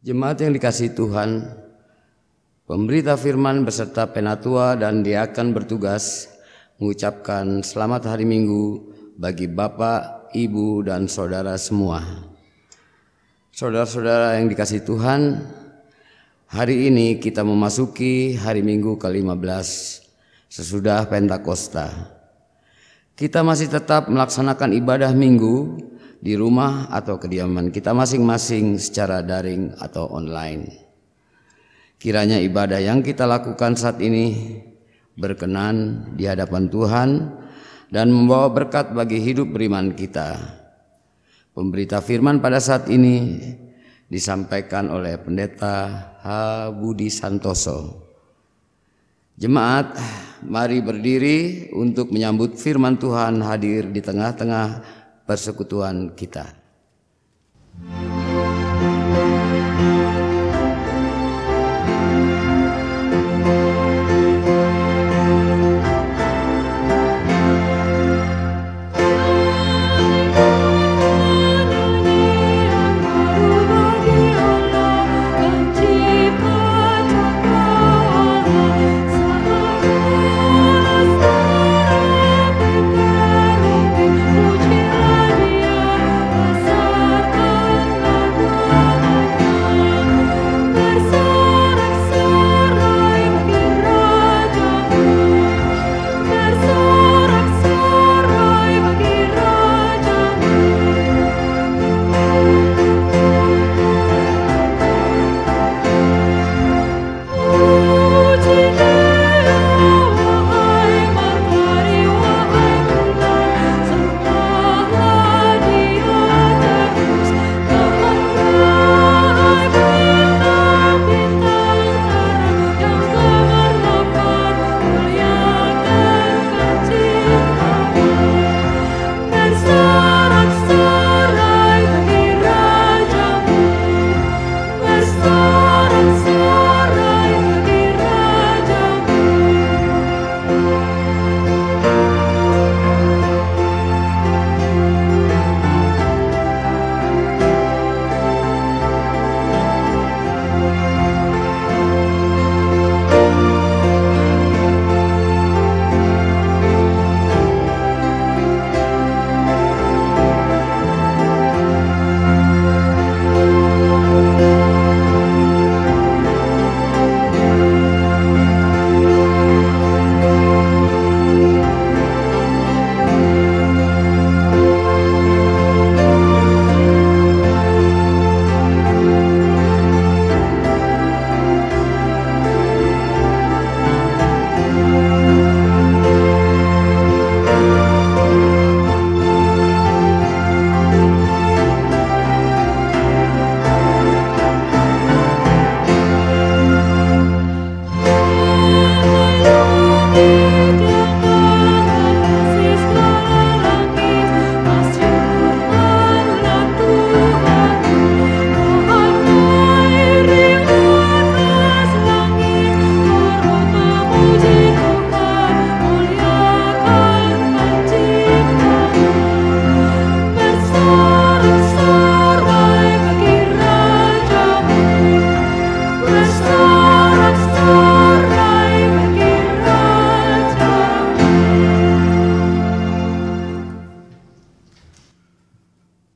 Jemaat yang dikasihi Tuhan, pemberita firman beserta penatua dan diakan bertugas mengucapkan selamat hari Minggu bagi Bapak, Ibu, dan saudara semua. Saudara-saudara yang dikasihi Tuhan, hari ini kita memasuki hari Minggu ke-15 sesudah Pentakosta. Kita masih tetap melaksanakan ibadah Minggu di rumah atau kediaman kita masing-masing secara daring atau online. Kiranya ibadah yang kita lakukan saat ini berkenan di hadapan Tuhan dan membawa berkat bagi hidup beriman kita. Pemberita firman pada saat ini disampaikan oleh Pendeta H. Budi Santoso. Jemaat, mari berdiri untuk menyambut firman Tuhan hadir di tengah-tengah persekutuan kita.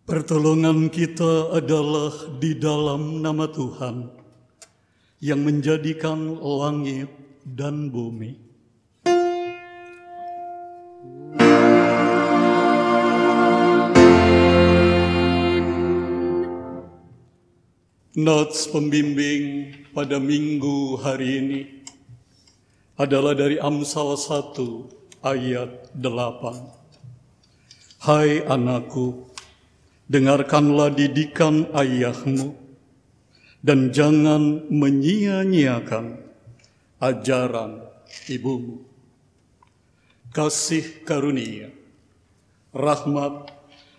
Pertolongan kita adalah di dalam nama Tuhan yang menjadikan langit dan bumi. Nats pembimbing pada minggu hari ini adalah dari Amsal 1 ayat 8. Hai anakku, dengarkanlah didikan ayahmu, dan jangan menyia-nyiakan ajaran ibumu. Kasih karunia, rahmat,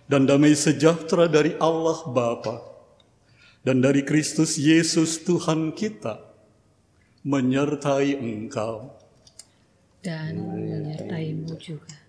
dan damai sejahtera dari Allah Bapa dan dari Kristus Yesus Tuhan kita menyertai engkau. Dan menyertaimu juga.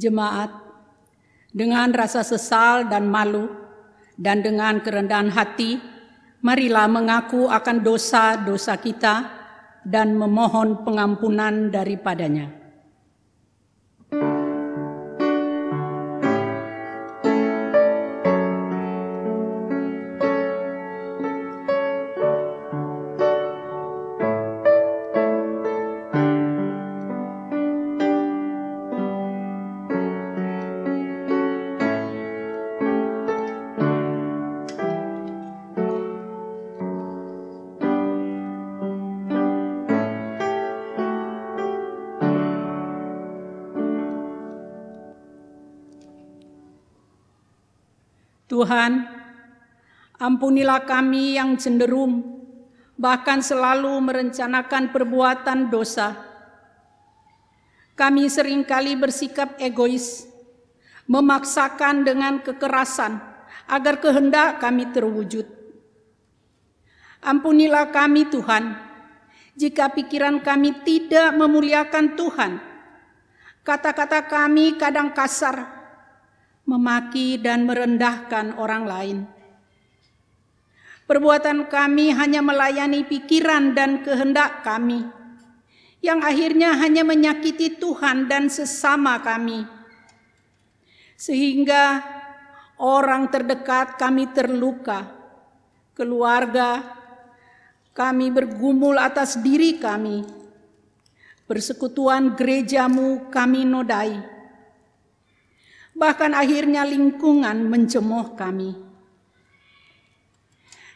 Jemaat, dengan rasa sesal dan malu, dan dengan kerendahan hati, marilah mengaku akan dosa-dosa kita dan memohon pengampunan daripadanya. Tuhan, ampunilah kami yang cenderung, bahkan selalu merencanakan perbuatan dosa. Kami seringkali bersikap egois, memaksakan dengan kekerasan agar kehendak kami terwujud. Ampunilah kami Tuhan, jika pikiran kami tidak memuliakan Tuhan. Kata-kata kami kadang kasar, memaki dan merendahkan orang lain. Perbuatan kami hanya melayani pikiran dan kehendak kami, yang akhirnya hanya menyakiti Tuhan dan sesama kami. Sehingga orang terdekat kami terluka, keluarga kami bergumul atas diri kami, persekutuan gerejamu kami nodai. Bahkan akhirnya lingkungan mencemooh kami.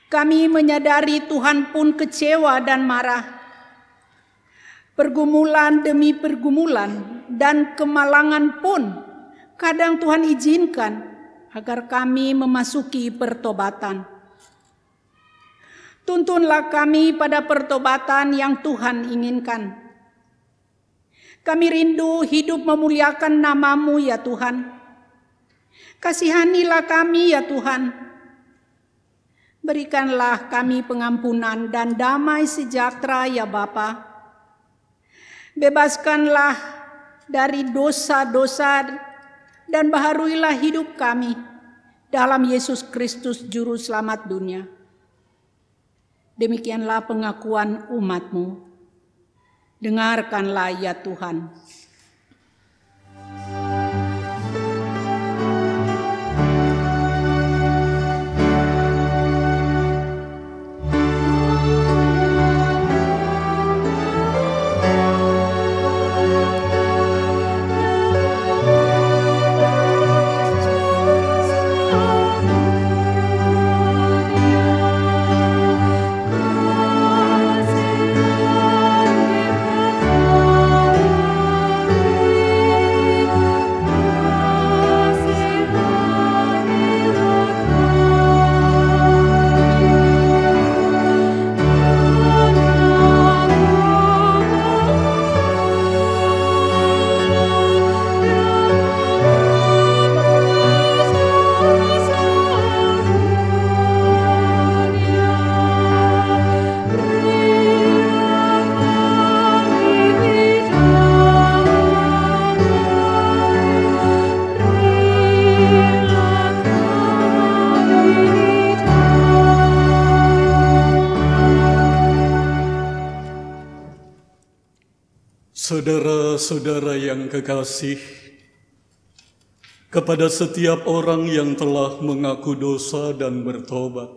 Kami menyadari Tuhan pun kecewa dan marah. Pergumulan demi pergumulan dan kemalangan pun kadang Tuhan izinkan agar kami memasuki pertobatan. Tuntunlah kami pada pertobatan yang Tuhan inginkan. Kami rindu hidup memuliakan nama-Mu ya Tuhan. Kasihanilah kami ya Tuhan. Berikanlah kami pengampunan dan damai sejahtera ya Bapa. Bebaskanlah dari dosa-dosa dan baharuilah hidup kami dalam Yesus Kristus Juru Selamat dunia. Demikianlah pengakuan umat-Mu. Dengarkanlah ya Tuhan. Saudara-saudara yang kekasih, kepada setiap orang yang telah mengaku dosa dan bertobat,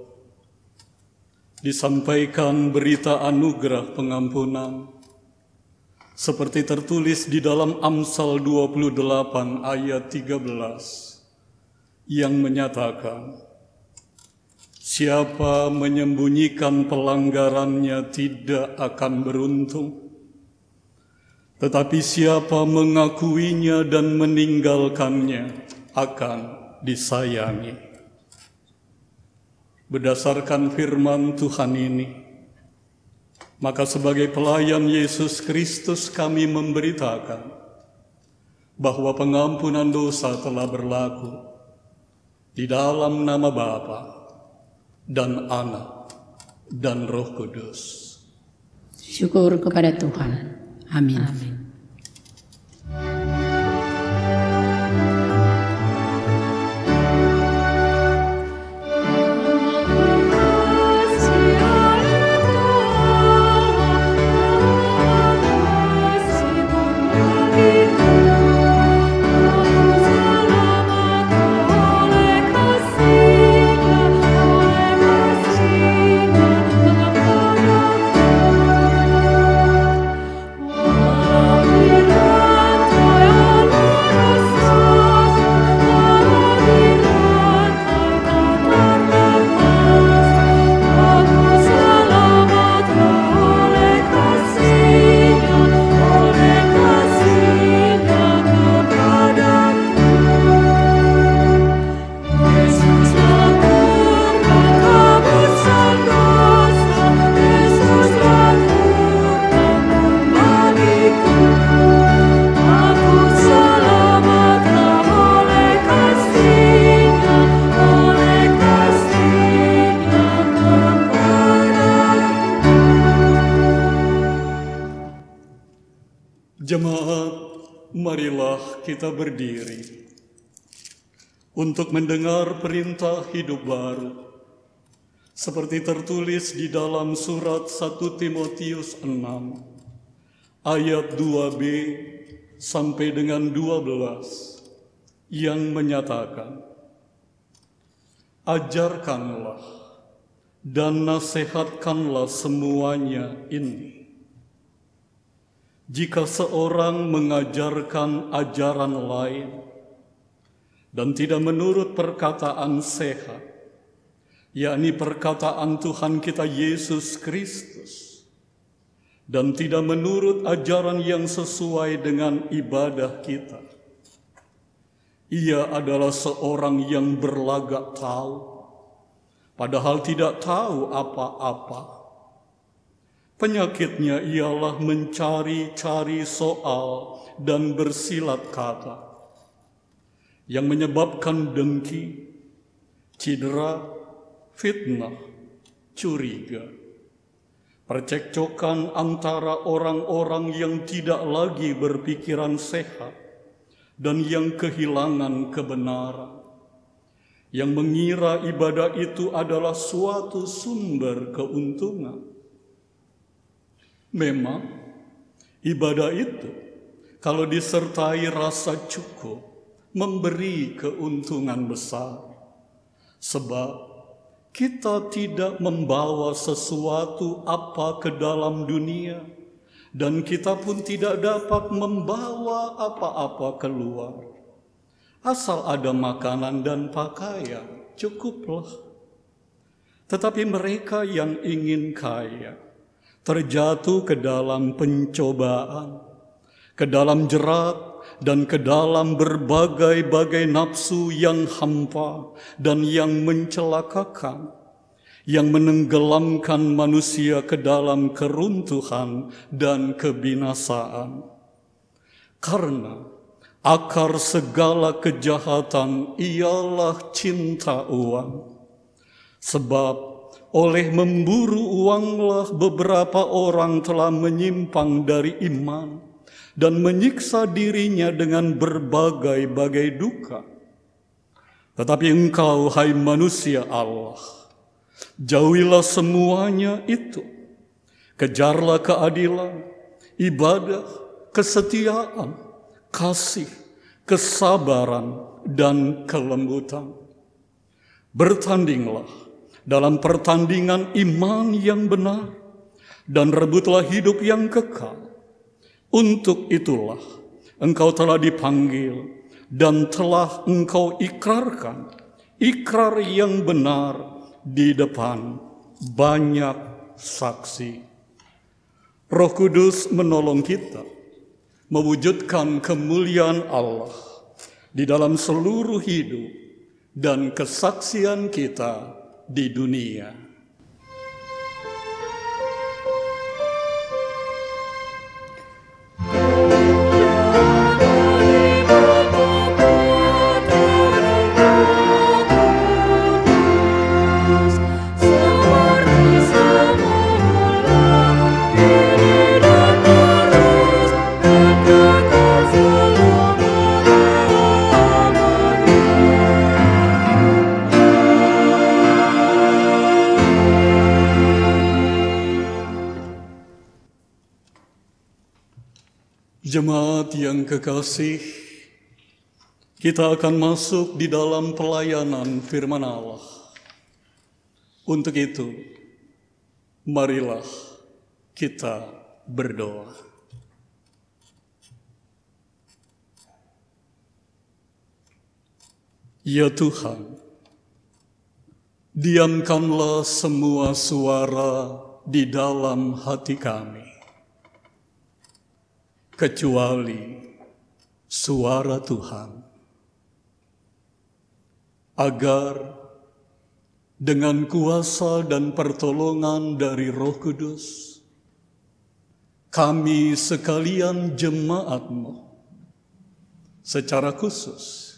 disampaikan berita anugerah pengampunan, seperti tertulis di dalam Amsal 28 ayat 13, yang menyatakan, siapa menyembunyikan pelanggarannya tidak akan beruntung, tetapi siapa mengakuinya dan meninggalkannya akan disayangi. Berdasarkan firman Tuhan ini, maka sebagai pelayan Yesus Kristus kami memberitakan bahwa pengampunan dosa telah berlaku di dalam nama Bapa dan Anak dan Roh Kudus. Syukur kepada Tuhan. Amin. Amin. Marilah kita berdiri untuk mendengar perintah hidup baru seperti tertulis di dalam surat 1 Timotius 6 ayat 2b sampai dengan 12 yang menyatakan, ajarkanlah dan nasihatkanlah semuanya ini. Jika seorang mengajarkan ajaran lain dan tidak menurut perkataan sehat, yakni perkataan Tuhan kita Yesus Kristus, dan tidak menurut ajaran yang sesuai dengan ibadah kita, ia adalah seorang yang berlagak tahu, padahal tidak tahu apa-apa. Penyakitnya ialah mencari-cari soal dan bersilat kata yang menyebabkan dengki, cedera, fitnah, curiga, percekcokan antara orang-orang yang tidak lagi berpikiran sehat dan yang kehilangan kebenaran, yang mengira ibadah itu adalah suatu sumber keuntungan. Memang ibadah itu kalau disertai rasa cukup memberi keuntungan besar, sebab kita tidak membawa sesuatu apa ke dalam dunia dan kita pun tidak dapat membawa apa-apa keluar. Asal ada makanan dan pakaian, cukuplah. Tetapi mereka yang ingin kaya terjatuh ke dalam pencobaan, ke dalam jerat, dan ke dalam berbagai-bagai nafsu yang hampa dan yang mencelakakan, yang menenggelamkan manusia ke dalam keruntuhan dan kebinasaan. Karena akar segala kejahatan ialah cinta uang. Sebab oleh memburu uanglah beberapa orang telah menyimpang dari iman dan menyiksa dirinya dengan berbagai-bagai duka. Tetapi engkau, hai manusia Allah, jauhilah semuanya itu. Kejarlah keadilan, ibadah, kesetiaan, kasih, kesabaran, dan kelembutan. Bertandinglah dalam pertandingan iman yang benar, dan rebutlah hidup yang kekal. Untuk itulah engkau telah dipanggil dan telah engkau ikrarkan ikrar yang benar di depan banyak saksi. Roh Kudus menolong kita mewujudkan kemuliaan Allah di dalam seluruh hidup dan kesaksian kita di dunia. Jemaat yang kekasih, kita akan masuk di dalam pelayanan firman Allah. Untuk itu, marilah kita berdoa. Ya Tuhan, diamkanlah semua suara di dalam hati kami, kecuali suara Tuhan, agar dengan kuasa dan pertolongan dari Roh Kudus, kami sekalian jemaat-Mu, secara khusus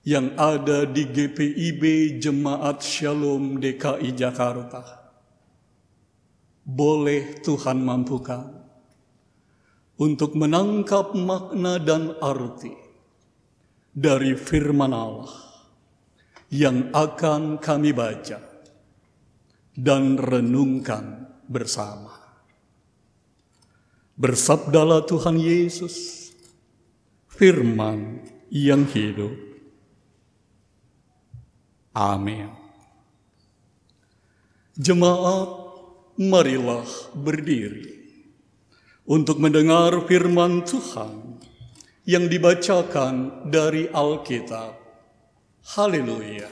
yang ada di GPIB Jemaat Shalom DKI Jakarta, boleh Tuhan mampukan untuk menangkap makna dan arti dari firman Allah yang akan kami baca dan renungkan bersama. Bersabdalah Tuhan Yesus, firman yang hidup. Amin. Jemaat, marilah berdiri untuk mendengar firman Tuhan yang dibacakan dari Alkitab. Haleluya.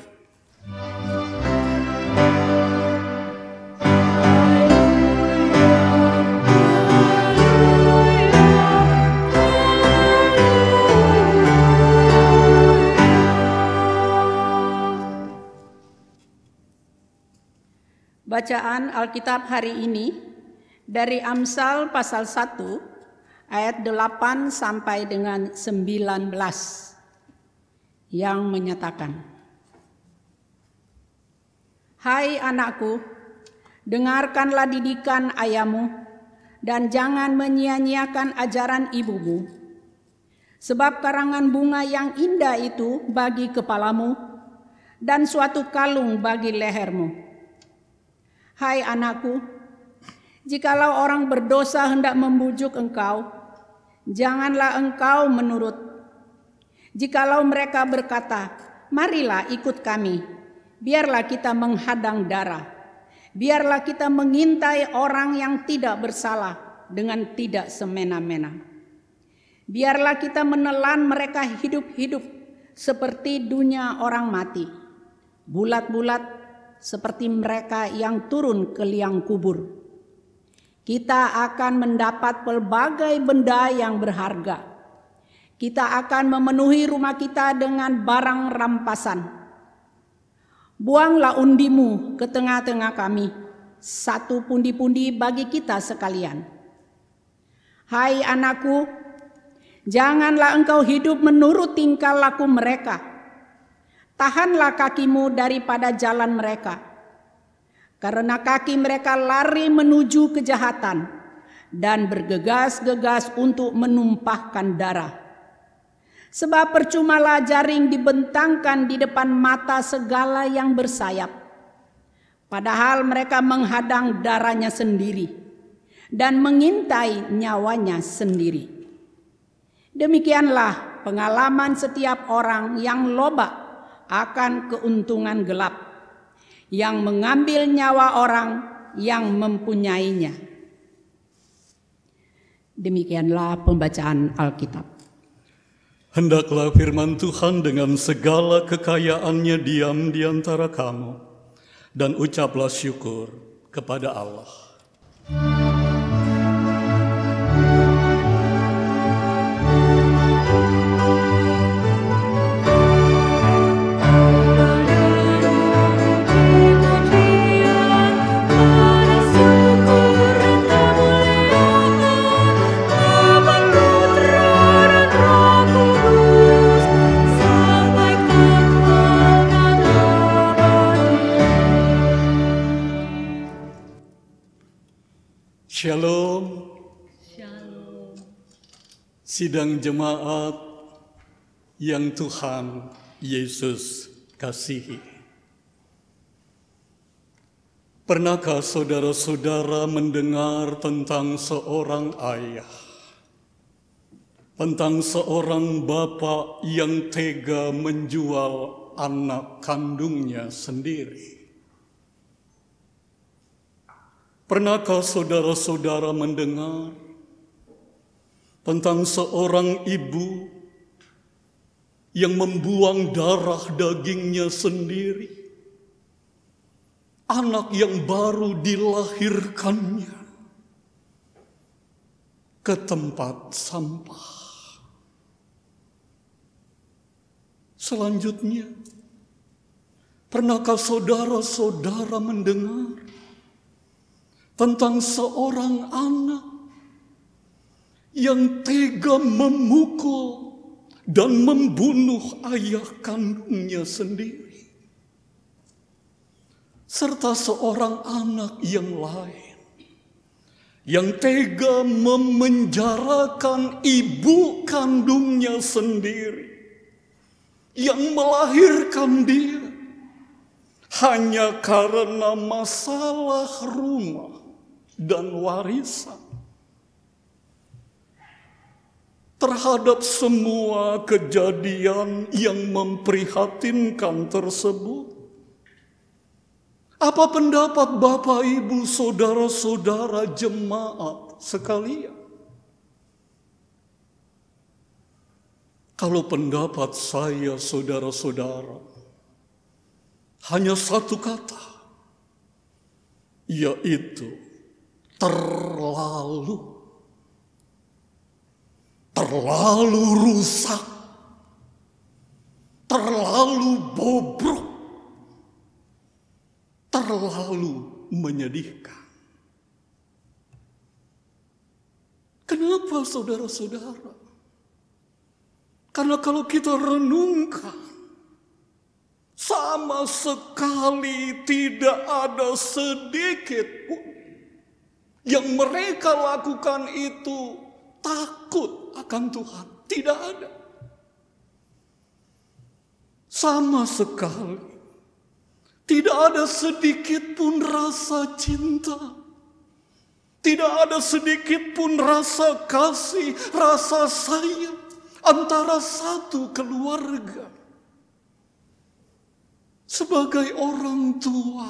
Bacaan Alkitab hari ini dari Amsal pasal 1 ayat 8 sampai dengan 19 yang menyatakan, Hai anakku, dengarkanlah didikan ayahmu dan jangan menyia-nyiakan ajaran ibumu. Sebab karangan bunga yang indah itu bagi kepalamu dan suatu kalung bagi lehermu. Hai anakku, jikalau orang berdosa hendak membujuk engkau, janganlah engkau menurut. Jikalau mereka berkata, marilah ikut kami, biarlah kita menghadang darah. Biarlah kita mengintai orang yang tidak bersalah dengan tidak semena-mena. Biarlah kita menelan mereka hidup-hidup seperti dunia orang mati. Bulat-bulat seperti mereka yang turun ke liang kubur. Kita akan mendapat pelbagai benda yang berharga. Kita akan memenuhi rumah kita dengan barang rampasan. Buanglah undimu ke tengah-tengah kami, satu pundi-pundi bagi kita sekalian. Hai anakku, janganlah engkau hidup menurut tingkah laku mereka. Tahanlah kakimu daripada jalan mereka, karena kaki mereka lari menuju kejahatan dan bergegas-gegas untuk menumpahkan darah. Sebab percumalah jaring dibentangkan di depan mata segala yang bersayap, padahal mereka menghadang darahnya sendiri dan mengintai nyawanya sendiri. Demikianlah pengalaman setiap orang yang loba akan keuntungan gelap, yang mengambil nyawa orang yang mempunyainya. Demikianlah pembacaan Alkitab. Hendaklah firman Tuhan dengan segala kekayaannya diam di antara kamu, dan ucaplah syukur kepada Allah. Shalom. Shalom. Sidang jemaat yang Tuhan Yesus kasihi. Pernahkah saudara-saudara mendengar tentang seorang ayah, tentang seorang bapa yang tega menjual anak kandungnya sendiri? Pernahkah saudara-saudara mendengar tentang seorang ibu yang membuang darah dagingnya sendiri, anak yang baru dilahirkannya, ke tempat sampah? Selanjutnya, pernahkah saudara-saudara mendengar tentang seorang anak yang tega memukul dan membunuh ayah kandungnya sendiri, serta seorang anak yang lain yang tega memenjarakan ibu kandungnya sendiri, yang melahirkan dia hanya karena masalah rumah dan warisan. Terhadap semua kejadian yang memprihatinkan tersebut, apa pendapat Bapak, Ibu, saudara-saudara jemaat sekalian? Kalau pendapat saya, saudara-saudara, hanya satu kata, yaitu terlalu. Terlalu rusak, terlalu bobrok, terlalu menyedihkan. Kenapa, saudara-saudara? Karena kalau kita renungkan, sama sekali tidak ada sedikit pun yang mereka lakukan itu takut akan Tuhan. Tidak ada. Sama sekali. Tidak ada sedikit pun rasa cinta. Tidak ada sedikit pun rasa kasih, rasa sayang antara satu keluarga. Sebagai orang tua,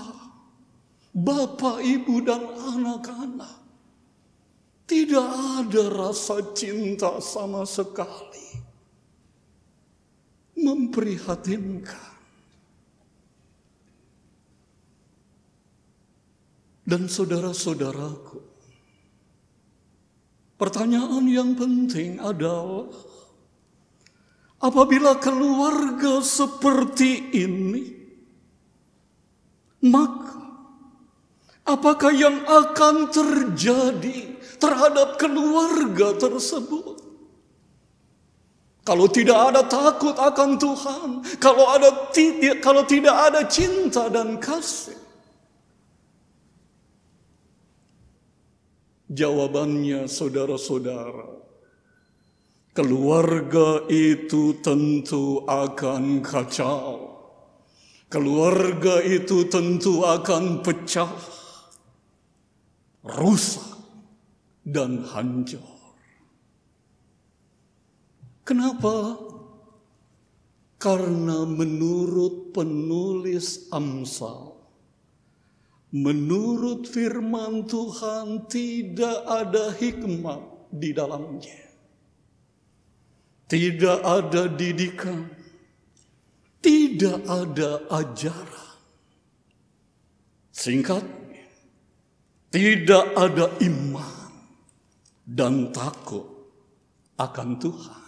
bapak, ibu, dan anak-anak, tidak ada rasa cinta sama sekali. Memprihatinkan. Dan saudara-saudaraku, pertanyaan yang penting adalah, apabila keluarga seperti ini, maka apakah yang akan terjadi terhadap keluarga tersebut? Kalau tidak ada takut akan Tuhan, kalau tidak ada cinta dan kasih, jawabannya, saudara-saudara, keluarga itu tentu akan kacau. Keluarga itu tentu akan pecah, rusak, dan hancur. Kenapa? Karena menurut penulis Amsal, menurut firman Tuhan, tidak ada hikmat di dalamnya. Tidak ada didikan, tidak ada ajaran. Singkatnya, tidak ada iman dan takut akan Tuhan.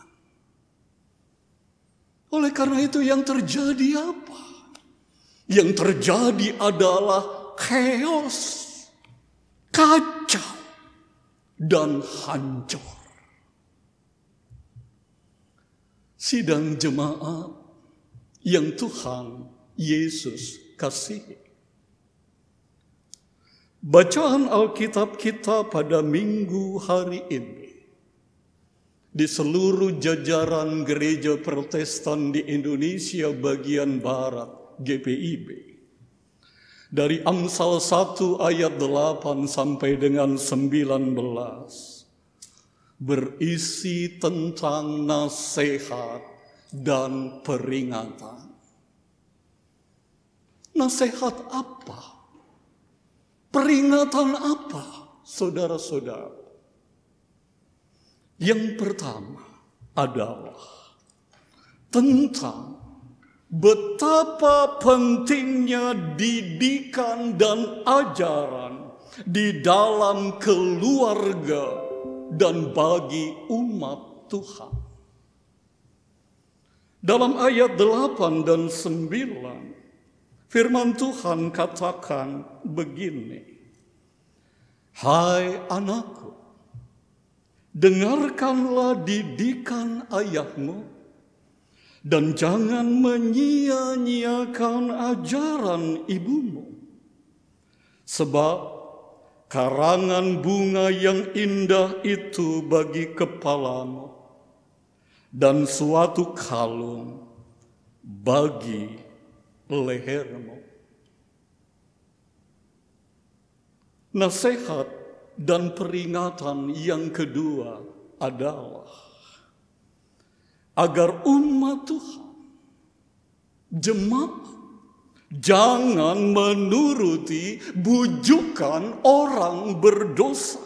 Oleh karena itu yang terjadi apa? Yang terjadi adalah chaos, kacau, dan hancur. Sidang jemaat yang Tuhan Yesus kasihi. Bacaan Alkitab kita pada minggu hari ini di seluruh jajaran gereja Protestan di Indonesia bagian Barat, GPIB. Dari Amsal 1 ayat 8 sampai dengan 19. Berisi tentang nasihat dan peringatan. Nasihat apa? Peringatan apa, saudara-saudara? Yang pertama adalah tentang betapa pentingnya didikan dan ajaran di dalam keluarga dan bagi umat Tuhan. Dalam ayat 8 dan 9, firman Tuhan katakan begini, "Hai anakku, dengarkanlah didikan ayahmu, dan jangan menyia-nyiakan ajaran ibumu. Sebab karangan bunga yang indah itu bagi kepalamu, dan suatu kalung bagi lehermu. Nasihat dan peringatan yang kedua adalah agar umat Tuhan, jemaat, jangan menuruti bujukan orang berdosa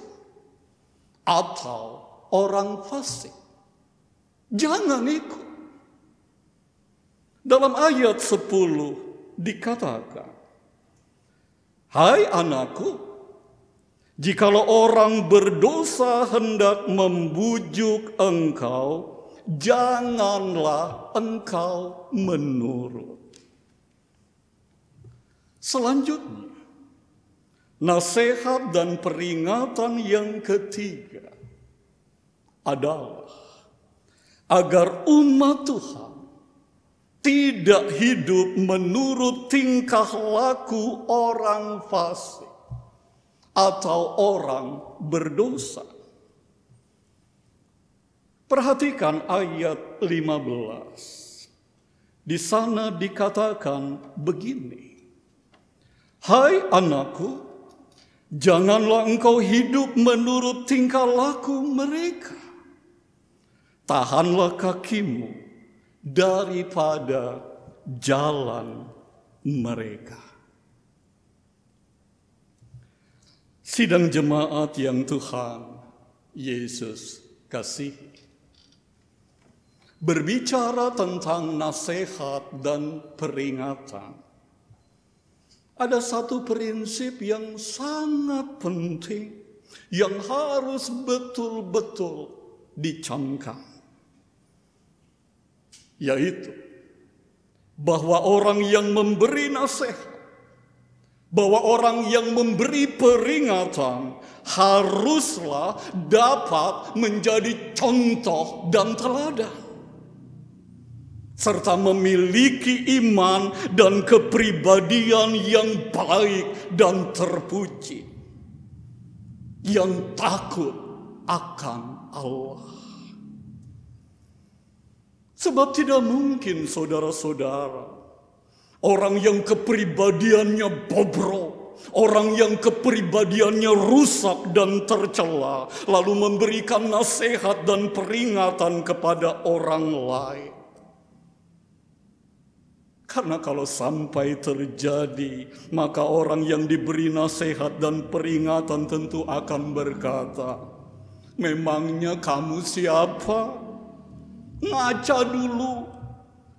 atau orang fasik. Jangan ikut. Dalam ayat 10 dikatakan, "Hai anakku, jikalau orang berdosa hendak membujuk engkau, janganlah engkau menurut." Selanjutnya, nasihat dan peringatan yang ketiga adalah agar umat Tuhan tidak hidup menurut tingkah laku orang fasik atau orang berdosa. Perhatikan ayat 15. Di sana dikatakan begini, "Hai anakku, janganlah engkau hidup menurut tingkah laku mereka. Tahanlah kakimu daripada jalan mereka." Sidang jemaat yang Tuhan Yesus kasihi, berbicara tentang nasihat dan peringatan, ada satu prinsip yang sangat penting yang harus betul-betul dicamkan, yaitu bahwa orang yang memberi nasihat, bahwa orang yang memberi peringatan haruslah dapat menjadi contoh dan teladan, serta memiliki iman dan kepribadian yang baik dan terpuji, yang takut akan Allah. Sebab tidak mungkin, saudara-saudara, orang yang kepribadiannya bobrok, orang yang kepribadiannya rusak dan tercela, lalu memberikan nasihat dan peringatan kepada orang lain. Karena kalau sampai terjadi, maka orang yang diberi nasihat dan peringatan tentu akan berkata, "Memangnya kamu siapa? Ngaca dulu,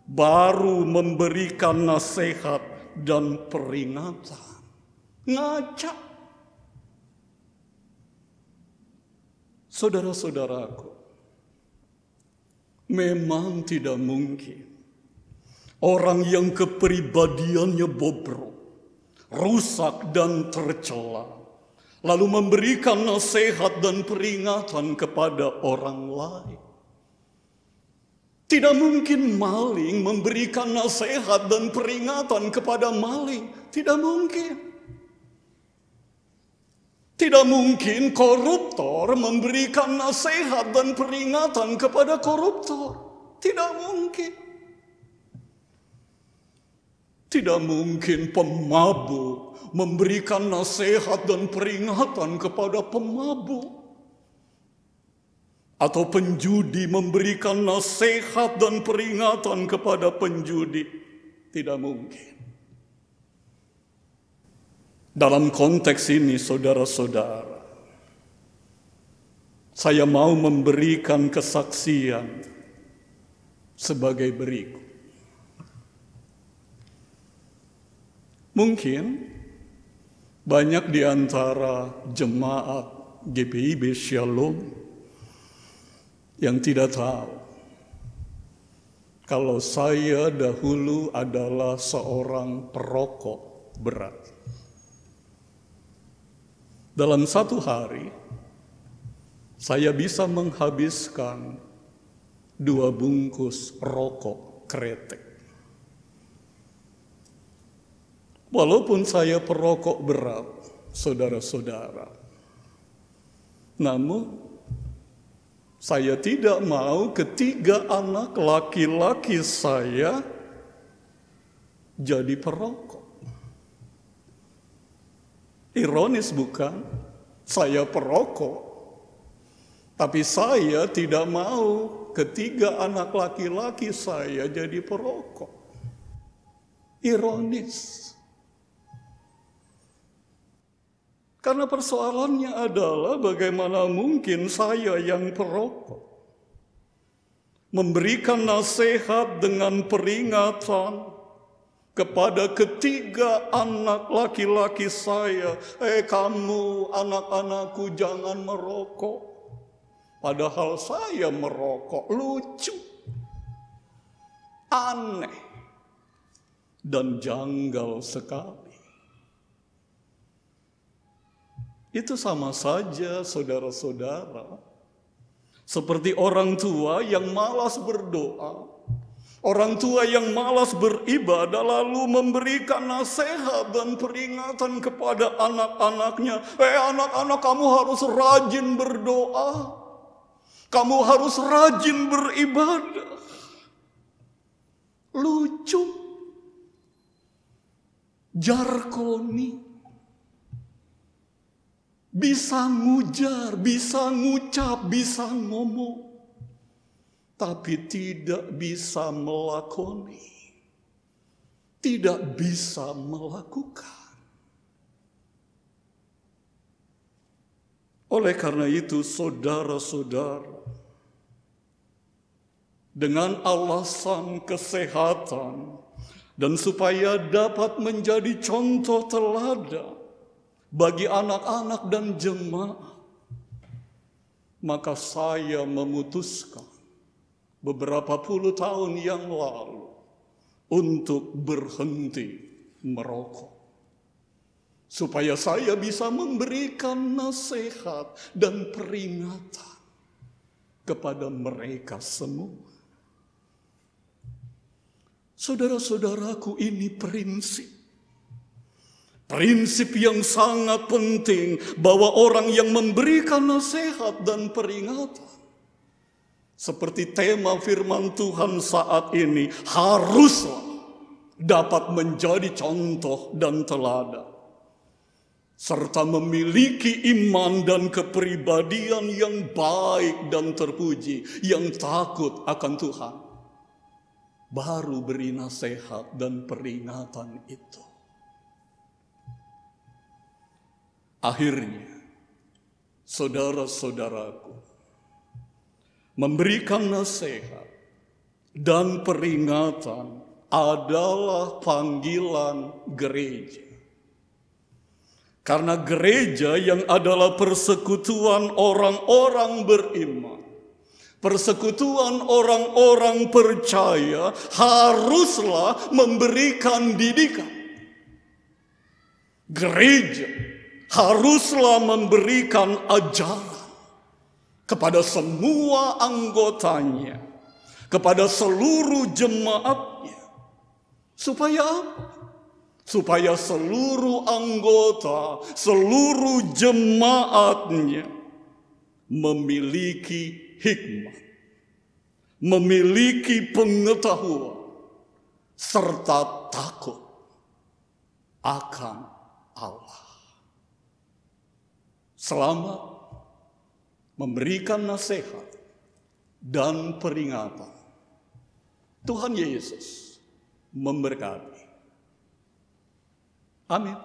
baru memberikan nasihat dan peringatan." Ngaca. Saudara-saudaraku, memang tidak mungkin orang yang kepribadiannya bobrok, rusak dan tercela, lalu memberikan nasihat dan peringatan kepada orang lain. Tidak mungkin maling memberikan nasihat dan peringatan kepada maling. Tidak mungkin. Tidak mungkin koruptor memberikan nasihat dan peringatan kepada koruptor. Tidak mungkin. Tidak mungkin pemabuk memberikan nasihat dan peringatan kepada pemabuk. Atau penjudi memberikan nasihat dan peringatan kepada penjudi. Tidak mungkin. Dalam konteks ini, saudara-saudara, saya mau memberikan kesaksian sebagai berikut. Mungkin banyak di antara jemaat GPIB Shalom yang tidak tahu kalau saya dahulu adalah seorang perokok berat. Dalam satu hari, saya bisa menghabiskan 2 bungkus rokok kretek. Walaupun saya perokok berat, saudara-saudara. Namun, saya tidak mau ketiga anak laki-laki saya jadi perokok. Ironis bukan? Saya perokok, tapi saya tidak mau ketiga anak laki-laki saya jadi perokok. Ironis. Karena persoalannya adalah bagaimana mungkin saya yang perokok memberikan nasihat dengan peringatan kepada ketiga anak laki-laki saya, kamu anak-anakku jangan merokok. Padahal saya merokok, lucu, aneh, dan janggal sekali. Itu sama saja, saudara-saudara, seperti orang tua yang malas berdoa, orang tua yang malas beribadah lalu memberikan nasihat dan peringatan kepada anak-anaknya. Anak-anak, kamu harus rajin berdoa, kamu harus rajin beribadah. Lucu, jargoni. Bisa ngujar, bisa ngucap, bisa ngomong, tapi tidak bisa melakoni, tidak bisa melakukan. Oleh karena itu, saudara-saudara, dengan alasan kesehatan dan supaya dapat menjadi contoh teladan bagi anak-anak dan jemaat, maka saya memutuskan beberapa puluh tahun yang lalu untuk berhenti merokok, supaya saya bisa memberikan nasihat dan peringatan kepada mereka semua. Saudara-saudaraku, ini prinsip yang sangat penting, bahwa orang yang memberikan nasihat dan peringatan, seperti tema firman Tuhan saat ini, haruslah dapat menjadi contoh dan teladan, serta memiliki iman dan kepribadian yang baik dan terpuji, yang takut akan Tuhan, baru beri nasihat dan peringatan itu. Akhirnya, saudara-saudaraku, memberikan nasihat dan peringatan adalah panggilan gereja. Karena gereja yang adalah persekutuan orang-orang beriman, persekutuan orang-orang percaya, haruslah memberikan didikan. Gereja haruslah memberikan ajaran kepada semua anggotanya, kepada seluruh jemaatnya. Supaya apa? Supaya seluruh anggota, seluruh jemaatnya memiliki hikmat, memiliki pengetahuan, serta takut akan Allah. Selamat memberikan nasihat dan peringatan. Tuhan Yesus memberkati. Amin.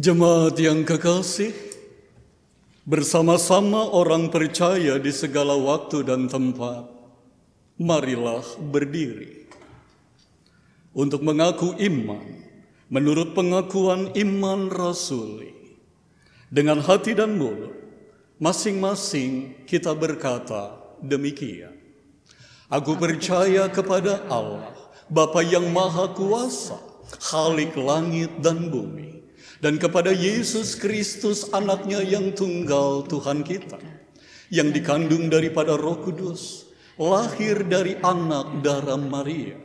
Jemaat yang kekasih, bersama-sama orang percaya di segala waktu dan tempat, marilah berdiri untuk mengaku iman menurut pengakuan iman rasuli. Dengan hati dan mulut, masing-masing kita berkata demikian. Aku percaya kepada Allah, Bapa yang Maha Kuasa, Khalik langit dan bumi, dan kepada Yesus Kristus anaknya yang tunggal Tuhan kita, yang dikandung daripada Roh Kudus, lahir dari anak darah Maria,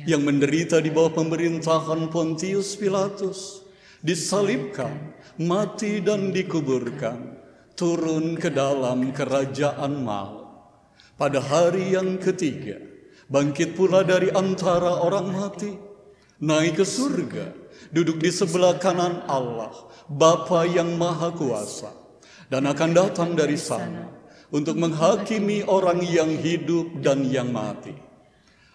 yang menderita di bawah pemerintahan Pontius Pilatus, disalibkan, mati dan dikuburkan, turun ke dalam kerajaan maut. Pada hari yang ketiga, bangkit pula dari antara orang mati, naik ke surga, duduk di sebelah kanan Allah, Bapa yang Maha Kuasa, dan akan datang dari sana untuk menghakimi orang yang hidup dan yang mati.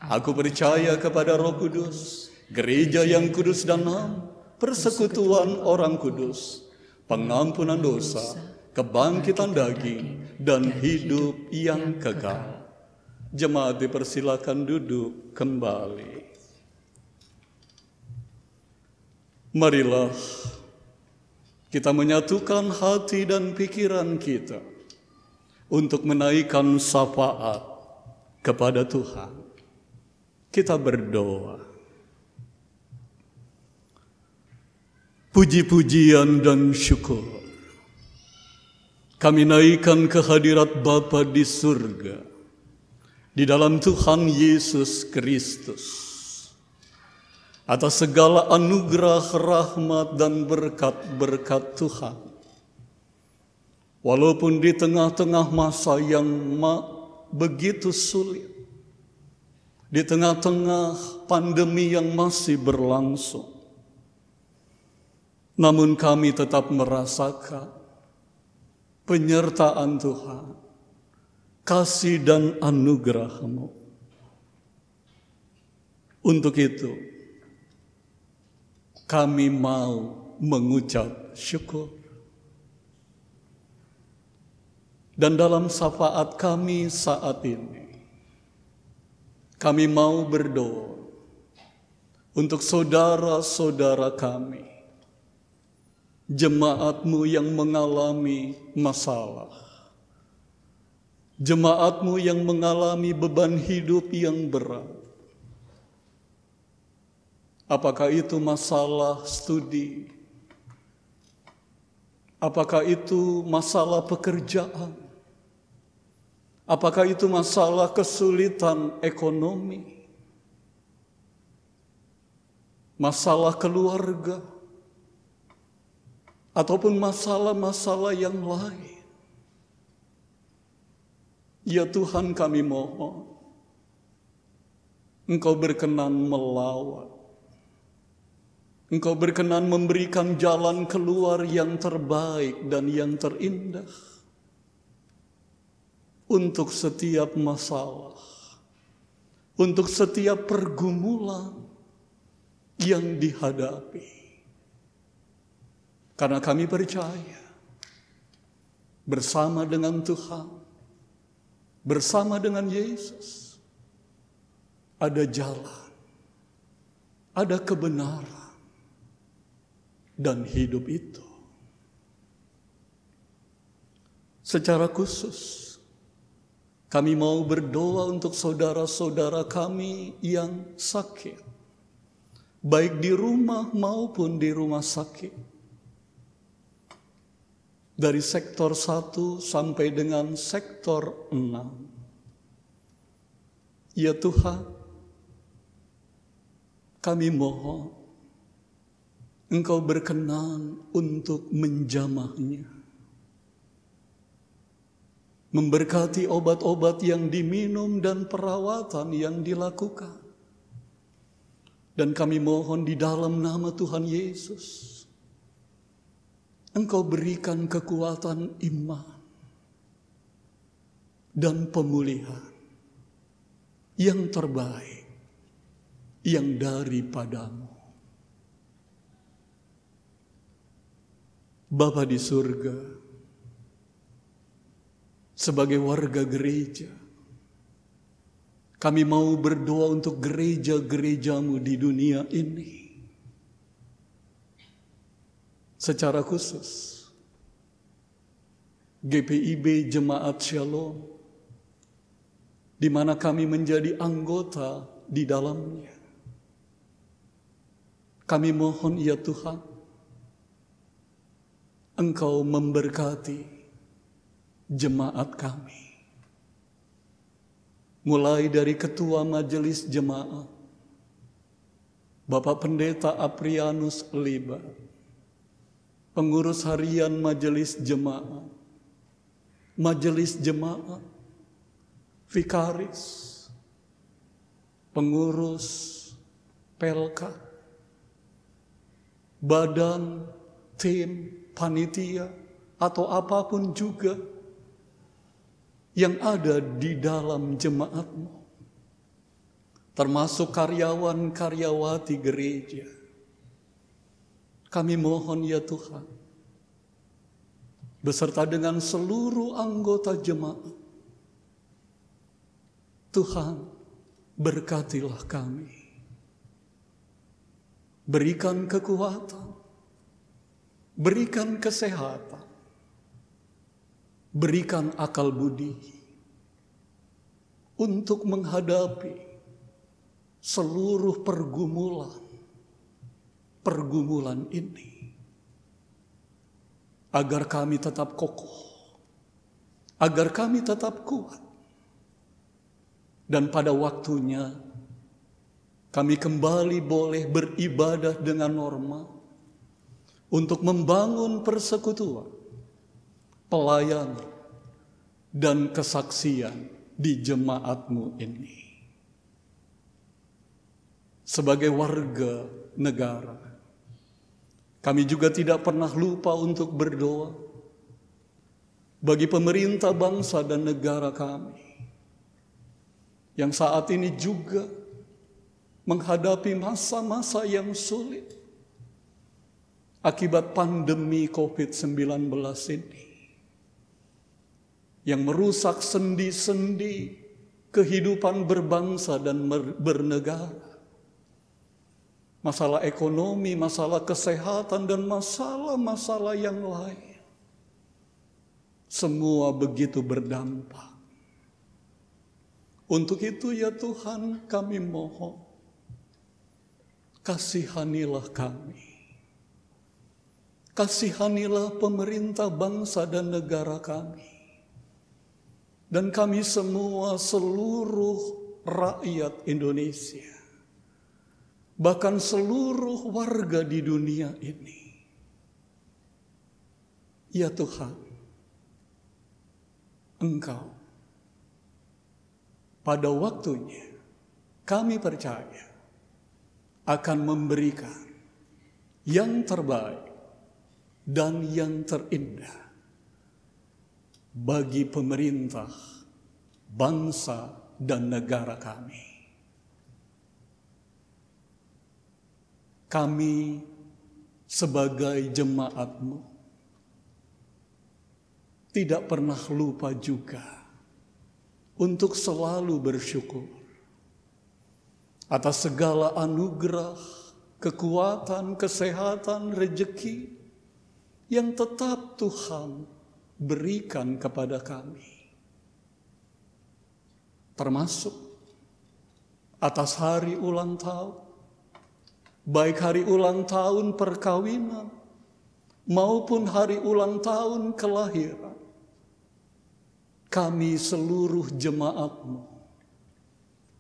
Aku percaya kepada Roh Kudus, gereja yang kudus dan am, persekutuan orang kudus, pengampunan dosa, kebangkitan daging, dan hidup yang kekal. Jemaat dipersilakan duduk kembali. Marilah kita menyatukan hati dan pikiran kita untuk menaikkan syafaat kepada Tuhan. Kita berdoa. Puji-pujian dan syukur kami naikkan ke hadirat Bapa di surga, di dalam Tuhan Yesus Kristus, atas segala anugerah, rahmat, dan berkat-berkat Tuhan. Walaupun di tengah-tengah masa yang begitu sulit, di tengah-tengah pandemi yang masih berlangsung, namun kami tetap merasakan penyertaan Tuhan, kasih dan anugerah-Mu. Untuk itu, kami mau mengucap syukur. Dan dalam syafaat kami saat ini, kami mau berdoa untuk saudara-saudara kami, jemaat-Mu yang mengalami masalah, jemaat-Mu yang mengalami beban hidup yang berat. Apakah itu masalah studi? Apakah itu masalah pekerjaan? Apakah itu masalah kesulitan ekonomi? Masalah keluarga? Ataupun masalah-masalah yang lain? Ya Tuhan, kami mohon Engkau berkenan melawat, Engkau berkenan memberikan jalan keluar yang terbaik dan yang terindah untuk setiap masalah, untuk setiap pergumulan yang dihadapi. Karena kami percaya bersama dengan Tuhan, bersama dengan Yesus, ada jalan, ada kebenaran, dan hidup itu. Secara khusus, kami mau berdoa untuk saudara-saudara kami yang sakit, baik di rumah maupun di rumah sakit. Dari sektor 1 sampai dengan sektor 6. Ya Tuhan, kami mohon Engkau berkenan untuk menjamahnya, memberkati obat-obat yang diminum dan perawatan yang dilakukan. Dan kami mohon di dalam nama Tuhan Yesus, Engkau berikan kekuatan iman dan pemulihan yang terbaik yang daripada-Mu. Bapa di surga, sebagai warga gereja, kami mau berdoa untuk gereja-gerejamu di dunia ini. Secara khusus, GPIB Jemaat Shalom, di mana kami menjadi anggota di dalamnya. Kami mohon ya Tuhan, Engkau memberkati jemaat kami. Mulai dari Ketua Majelis Jemaat, Bapak Pendeta Aprianus Liba, Pengurus Harian Majelis Jemaat, Majelis Jemaat, Vikaris, Pengurus Pelka, badan, tim, panitia, atau apapun juga yang ada di dalam jemaatmu, termasuk karyawan-karyawati gereja. Kami mohon ya Tuhan, beserta dengan seluruh anggota jemaat, Tuhan berkatilah kami. Berikan kekuatan, berikan kesehatan, berikan akal budi untuk menghadapi seluruh pergumulan ini, agar kami tetap kokoh, agar kami tetap kuat, dan pada waktunya kami kembali boleh beribadah dengan normal untuk membangun persekutuan, pelayanan, dan kesaksian di jemaatmu ini. Sebagai warga negara, kami juga tidak pernah lupa untuk berdoa bagi pemerintah bangsa dan negara kami, yang saat ini juga menghadapi masa-masa yang sulit akibat pandemi COVID-19 ini, yang merusak sendi-sendi kehidupan berbangsa dan bernegara. Masalah ekonomi, masalah kesehatan, dan masalah-masalah yang lain. Semua begitu berdampak. Untuk itu ya Tuhan, kami mohon, kasihanilah kami. Kasihanilah pemerintah bangsa dan negara kami. Dan kami semua, seluruh rakyat Indonesia, bahkan seluruh warga di dunia ini. Ya Tuhan, Engkau pada waktunya, kami percaya, akan memberikan yang terbaik dan yang terindah bagi pemerintah, bangsa, dan negara kami. Kami sebagai jemaat-Mu tidak pernah lupa juga untuk selalu bersyukur atas segala anugerah, kekuatan, kesehatan, rezeki yang tetap Tuhan berikan kepada kami. Termasuk atas hari ulang tahun, baik hari ulang tahun perkawinan maupun hari ulang tahun kelahiran. Kami seluruh jemaat-Mu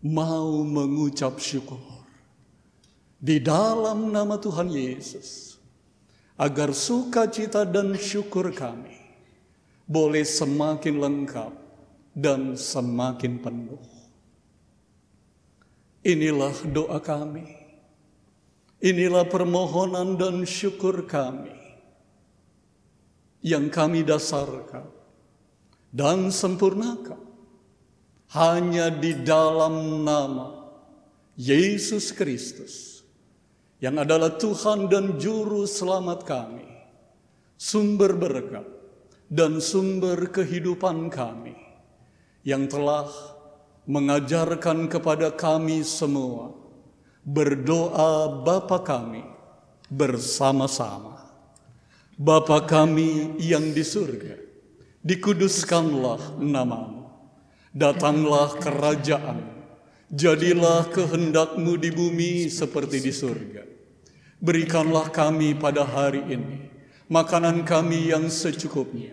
mau mengucap syukur di dalam nama Tuhan Yesus, agar sukacita dan syukur kami boleh semakin lengkap dan semakin penuh. Inilah doa kami, inilah permohonan dan syukur kami yang kami dasarkan dan sempurnakan hanya di dalam nama Yesus Kristus, yang adalah Tuhan dan Juru Selamat kami, sumber berkat dan sumber kehidupan kami, yang telah mengajarkan kepada kami semua berdoa Bapa kami bersama-sama. Bapa kami yang di surga, dikuduskanlah namamu, datanglah kerajaan, jadilah kehendak-Mu di bumi seperti di surga. Berikanlah kami pada hari ini makanan kami yang secukupnya,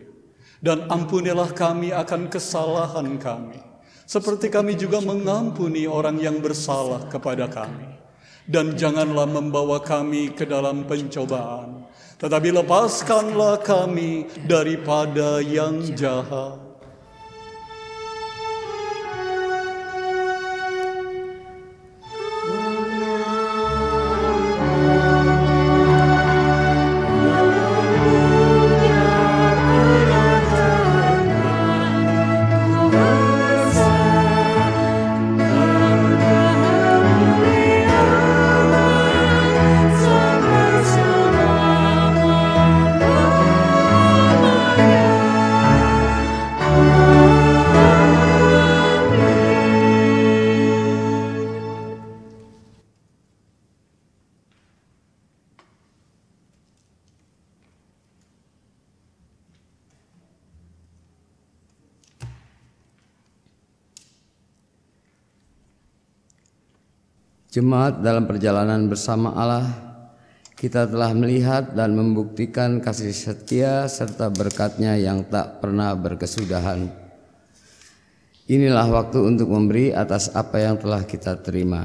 dan ampunilah kami akan kesalahan kami, seperti kami juga mengampuni orang yang bersalah kepada kami. Dan janganlah membawa kami ke dalam pencobaan, tetapi lepaskanlah kami daripada yang jahat. Jemaat dalam perjalanan bersama Allah, kita telah melihat dan membuktikan kasih setia serta berkat-Nya yang tak pernah berkesudahan. Inilah waktu untuk memberi atas apa yang telah kita terima.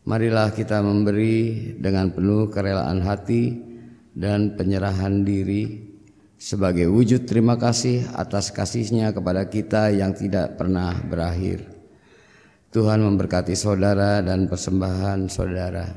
Marilah kita memberi dengan penuh kerelaan hati dan penyerahan diri sebagai wujud terima kasih atas kasih-Nya kepada kita yang tidak pernah berakhir. Tuhan memberkati saudara dan persembahan saudara.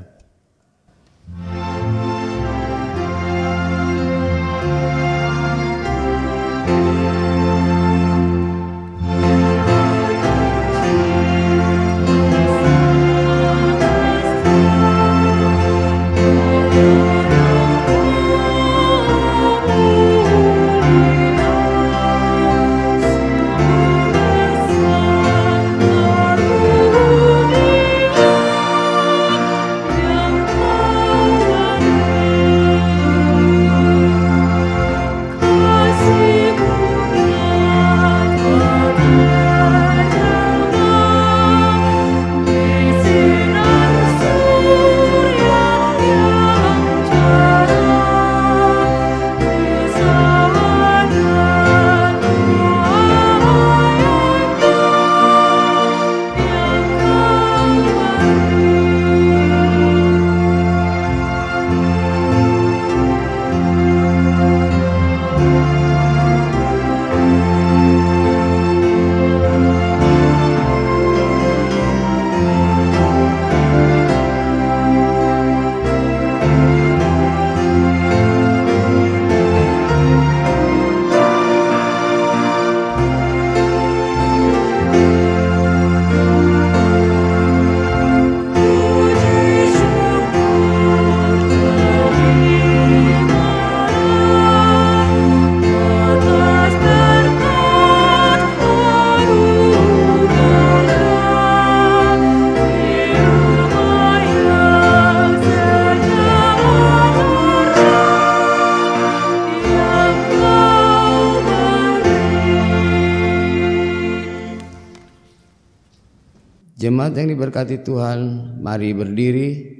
Jemaat yang diberkati Tuhan, mari berdiri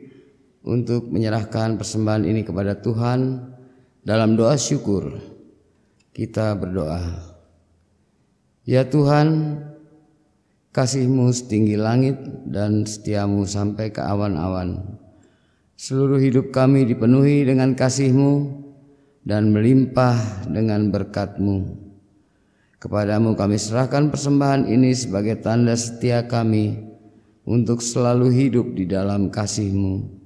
untuk menyerahkan persembahan ini kepada Tuhan dalam doa syukur. Kita berdoa. Ya Tuhan, kasih-Mu setinggi langit dan setia-Mu sampai ke awan-awan. Seluruh hidup kami dipenuhi dengan kasih-Mu dan melimpah dengan berkat-Mu. Kepadamu kami serahkan persembahan ini sebagai tanda setia kami untuk selalu hidup di dalam kasih-Mu.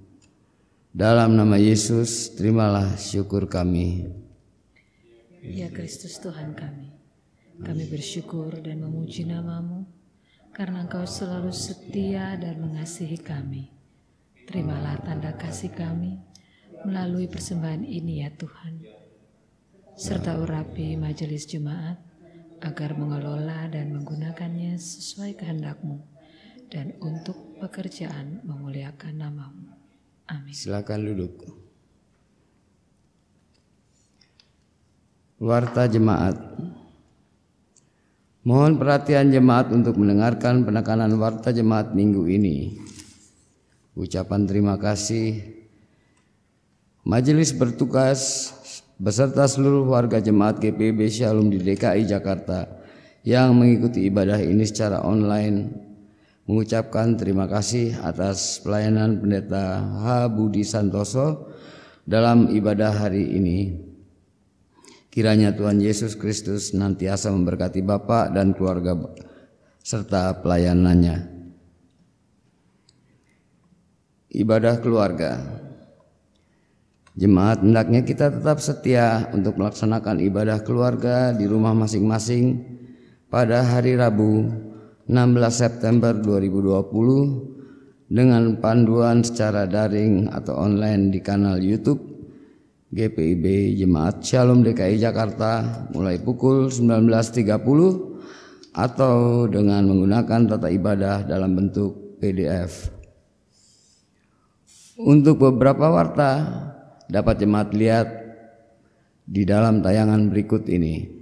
Dalam nama Yesus, terimalah syukur kami. Ya Kristus Tuhan kami bersyukur dan memuji nama-Mu, karena Engkau selalu setia dan mengasihi kami. Terimalah tanda kasih kami melalui persembahan ini ya Tuhan. serta urapi majelis jemaat agar mengelola dan menggunakannya sesuai kehendak-Mu dan untuk pekerjaan memuliakan nama-Mu. Amin. Silakan duduk. Warta jemaat. Mohon perhatian jemaat untuk mendengarkan penekanan warta jemaat minggu ini. Ucapan terima kasih majelis bertugas beserta seluruh warga jemaat GPIB Shalom di DKI Jakarta yang mengikuti ibadah ini secara online, mengucapkan terima kasih atas pelayanan Pendeta H. Budi Santoso dalam ibadah hari ini. Kiranya Tuhan Yesus Kristus senantiasa memberkati Bapak dan keluarga serta pelayanannya. Ibadah keluarga. Jemaat hendaknya kita tetap setia untuk melaksanakan ibadah keluarga di rumah masing-masing pada hari Rabu 16 September 2020 dengan panduan secara daring atau online di kanal YouTube GPIB Jemaat Shalom DKI Jakarta mulai pukul 19.30 atau dengan menggunakan tata ibadah dalam bentuk PDF. Untuk beberapa warta dapat jemaat lihat di dalam tayangan berikut ini.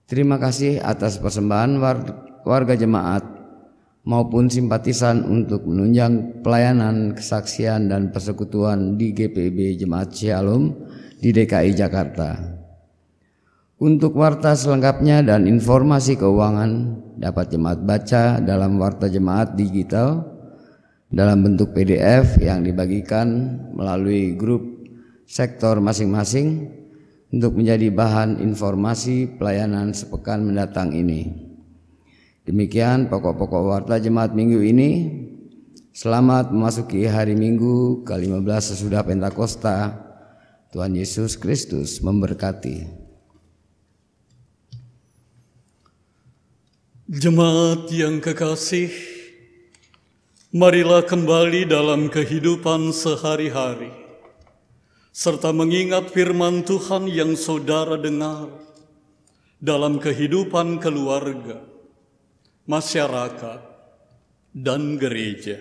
Terima kasih atas persembahan warga jemaat maupun simpatisan untuk menunjang pelayanan, kesaksian dan persekutuan di GPIB Jemaat Shalom di DKI Jakarta. Untuk warta selengkapnya dan informasi keuangan dapat jemaat baca dalam warta jemaat digital dalam bentuk PDF yang dibagikan melalui grup sektor masing-masing untuk menjadi bahan informasi pelayanan sepekan mendatang ini. Demikian pokok-pokok warta jemaat minggu ini. Selamat memasuki hari Minggu ke-15 sesudah Pentakosta. Tuhan Yesus Kristus memberkati. Jemaat yang kekasih, marilah kembali dalam kehidupan sehari-hari, serta mengingat firman Tuhan yang saudara dengar dalam kehidupan keluarga, masyarakat, dan gereja.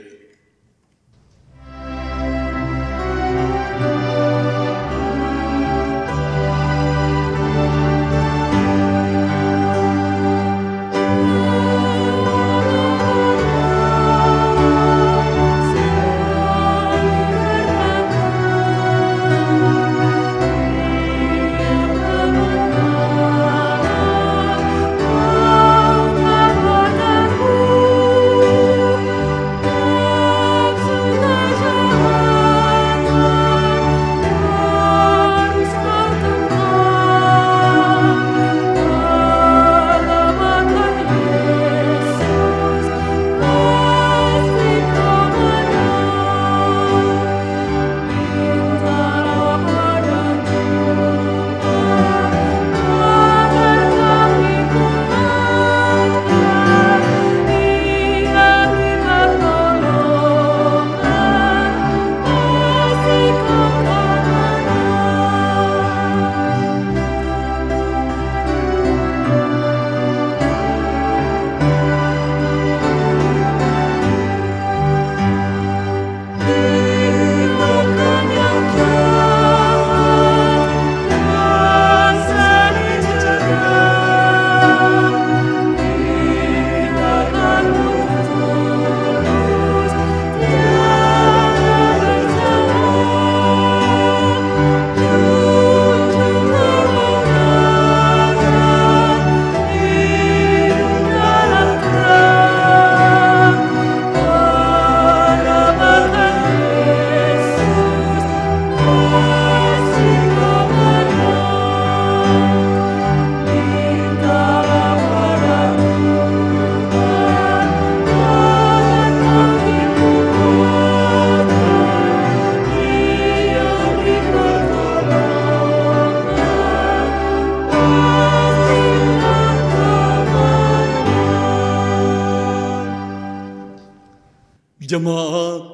Jemaat,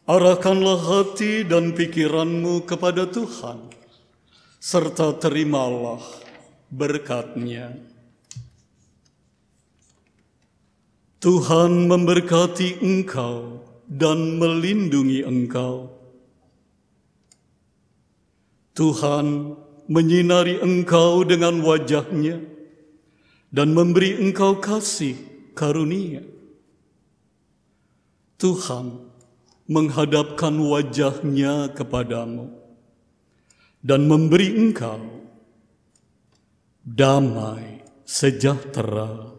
arahkanlah hati dan pikiranmu kepada Tuhan, serta terimalah berkat-Nya. Tuhan memberkati engkau dan melindungi engkau. Tuhan menyinari engkau dengan wajah-Nya dan memberi engkau kasih karunia. Tuhan menghadapkan wajah-Nya kepadamu dan memberi engkau damai sejahtera.